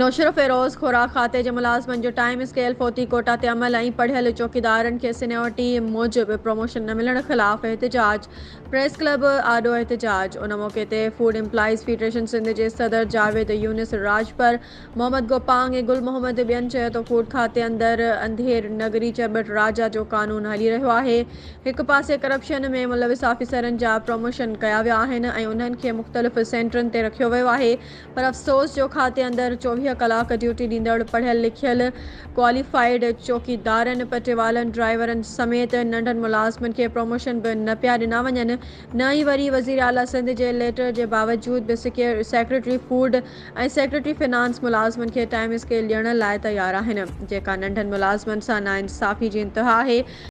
नौशर फ़िरोज़ खुराक खाते जे मुलाज़मन जो टाइम स्केल फ़ौती कोटा ते अमल ऐं पढ़ियल चौकीदारनि खे सीनियोरिटी मूजिबि प्रमोशन न मिलण ख़िलाफ़ एहतजाज। प्रेस क्लब आॾो एहतजाज। उन मौक़े ते फूड एम्प्लॉइज़ फेडरेशन सिंध जे सदर जावेद यूनिस राजपर मोहम्मद गोपांग ऐं गुल मोहम्मद ॿियनि चयो त फूड खाते अंदरि अंधेर नगरी चबट राजा जो कानून हली रहियो आहे। हिकु पासे करप्शन में मुलविस ऑफिसरनि जा प्रमोशन कया विया आहिनि ऐं उन्हनि खे मुख़्तलिफ़ सेंटरनि ते रखियो वियो आहे, पर अफ़सोस जो खाते अंदरि 24 कलाक ड्यूटी ॾींदड़ पढ़ियल लिखियल क्वालिफाइड चौकीदारनि पटेवालनि ड्राइवरनि समेत नंढनि मुलाज़मनि खे प्रमोशन बि न पिया ॾिना वञनि। न ई वरी वज़ीर आला सिंध जे लेटर जे बावजूद बि सेक्रेटरी फूड ऐं सेक्रेटरी फिनांस मुलाज़मनि खे टाइम स्केल ॾियण लाइ तयारु आहिनि, जेका नंढनि मुलाज़मनि सां नाइंसाफ़ी जी इंतिहा आहे।